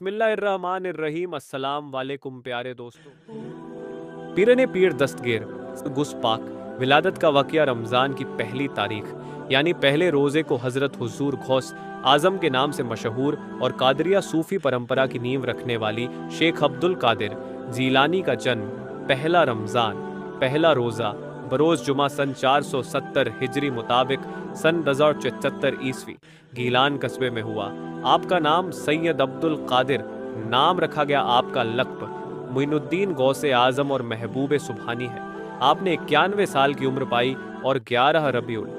बिस्मिल्लाहिर्रहमानिर्रहीम। अस्सलाम वालेकुम प्यारे दोस्तों। पीरने पीर दस्तगीर गुस पाक विलादत का वाक़या रमज़ान की पहली तारीख यानी पहले रोज़े को हज़रत हुज़ूर गौस आज़म के नाम से मशहूर और कादरिया सूफ़ी परंपरा की नींव रखने वाली शेख अब्दुल कादिर जीलानी का जन्म पहला रमज़ान पहला रोज़ा बरोज़ जुमा सन 470 हिजरी मुताबिक सन 1074 ईस्वी गीलान कस्बे में हुआ। आपका नाम सैयद अब्दुल कादिर, नाम रखा गया आपका लक़ब मुइनुद्दीन गौसे आज़म और महबूब सुबहानी है। आपने 91 साल की उम्र पाई और 11 रबीउल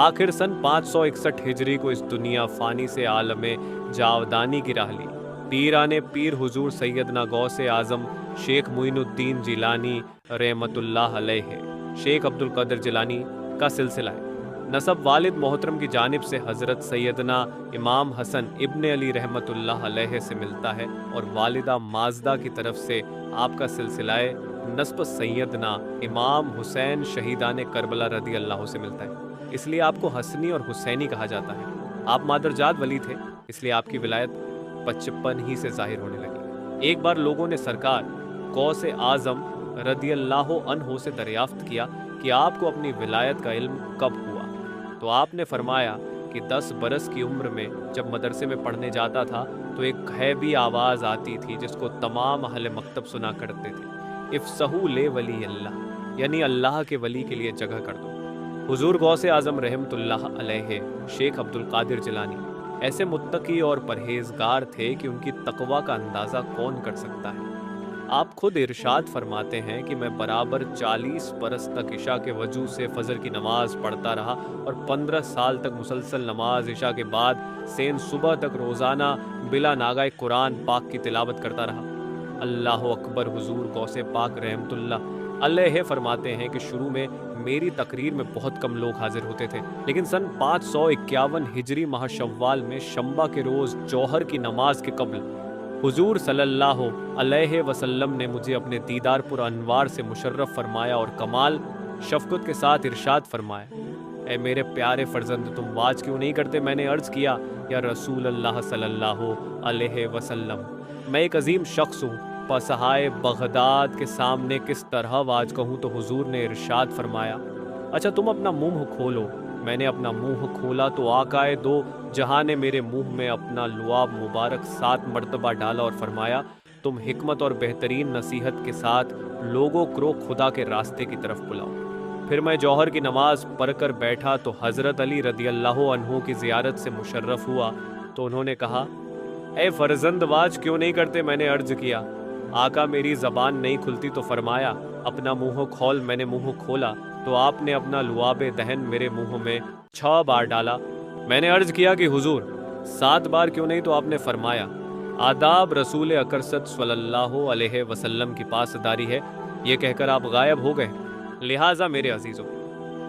आखिर सन 561 हिजरी को इस दुनिया फ़ानी से आलमे जावदानी की राह ली। पीराने पीर हुजूर सैयदना गौसे आज़म शेख मुइनुद्दीन जिलानी रहमतुल्लाह अलैह शेख अब्दुल कादिर जिलानी का सिलसिला है। नसब वालिद मोहतरम की जानिब से हज़रत सैयदना इमाम हसन इब्न अली रहमतुल्लाह अलैह से मिलता है और वालिदा माजदा की तरफ से आपका सिलसिलाए नस्ब सैयदना इमाम हुसैन शहीदान करबला रदी अल्लाह से मिलता है। इसलिए आपको हसनी और हुसैनी कहा जाता है। आप मादरजात वली थे, इसलिए आपकी विलायत बचपन ही से जाहिर होने लगी। एक बार लोगों ने सरकार गौसे आज़म रदी अल्लाह अन्हो से दरियाफ्त किया कि आपको अपनी विलायत का इल्म कब हुआ, तो आपने फरमाया कि 10 बरस की उम्र में जब मदरसे में पढ़ने जाता था तो एक गैबी आवाज़ आती थी जिसको तमाम अहले मकतब सुना करते थे, इफ़सहू ले वली अल्लाह, यानी अल्लाह के वली के लिए जगह कर दो। हुजूर गौसे आज़म रहमतुल्लाह अलैह शेख अब्दुल कादिर जिलानी ऐसे मुत्तकी और परहेजगार थे कि उनकी तकवा का अंदाज़ा कौन कर सकता है। आप खुद इरशाद फरमाते हैं कि मैं बराबर 40 बरस तक इशा के वजू से फजर की नमाज पढ़ता रहा और 15 साल तक मुसलसल नमाज इशा के बाद सेन सुबह तक रोज़ाना बिला नागाए कुरान पाक की तिलावत करता रहा। अल्लाह अकबर। हुजूर गौसे पाक रहमतुल्लाह अलैह फरमाते हैं कि शुरू में मेरी तकरीर में बहुत कम लोग हाजिर होते थे, लेकिन सन 551 हिजरी माह शव्वाल में शंबा के रोज़ जौहर की नमाज के कब्ल हुजूर सल्लल्लाहु अलैहि वसल्लम ने मुझे अपने दीदार पुर अनवार से मुशर्रफ फरमाया और कमाल शफकत के साथ इरशाद फरमाया, ए मेरे प्यारे फर्जंद तुम वाज क्यों नहीं करते। मैंने अर्ज़ किया, या रसूल अल्लाह सल्लल्लाहु अलैहि वसल्लम, मैं एक अजीम शख्स हूँ, पसहाए बगदाद के सामने किस तरह वाज कहूँ। तो हुजूर ने इरशाद फरमाया, अच्छा तुम अपना मुंह खोलो। मैंने अपना मुंह खोला तो आकाए दो जहां ने मेरे मुंह में अपना लुआब मुबारक 7 मरतबा डाला और फरमाया, तुम हिकमत और बेहतरीन नसीहत के साथ लोगों को खुदा के रास्ते की तरफ बुलाओ। फिर मैं जौहर की नमाज पढ़कर बैठा तो हज़रत अली रदी अल्लाह अन्हु की ज़ियारत से मुशर्रफ हुआ। तो उन्होंने कहा, ए फर्जंद वाज क्यों नहीं करते। मैंने अर्ज किया, आका मेरी ज़बान नहीं खुलती। तो फरमाया, अपना मुंह खोल। मैंने मुंह खोला तो आपने अपना लुआबे दहन मेरे मुंह में 6 बार डाला। मैंने अर्ज किया कि हुजूर 7 बार क्यों नहीं। तो आपने फरमाया, आदाब रसूल अकरसद सल्लल्लाहु अलैहि वसल्लम की पासदारी है। ये कहकर आप गायब हो गए। लिहाजा मेरे अजीज़ों,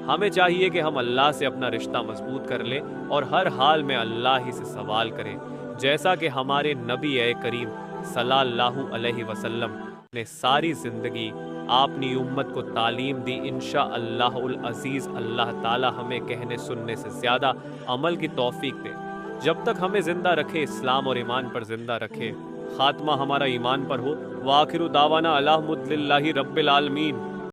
हमें चाहिए कि हम अल्लाह से अपना रिश्ता मजबूत कर लें और हर हाल में अल्लाह ही से सवाल करें, जैसा कि हमारे नबी ए करीम सल्लल्लाहु अलैहि वसल्लम ने सारी ज़िंदगी अपनी उम्मत को तालीम दी। इंशा अल्लाहुल अज़ीज़ अल्लाह ताला हमें कहने सुनने से ज़्यादा अमल की तौफीक दे। जब तक हमें ज़िंदा रखे, इस्लाम और ईमान पर ज़िंदा रखे। ख़ात्मा हमारा ईमान पर हो। व आखिरु दावाना अल्हम्दुलिल्लाहि रब्बिल आलमीन।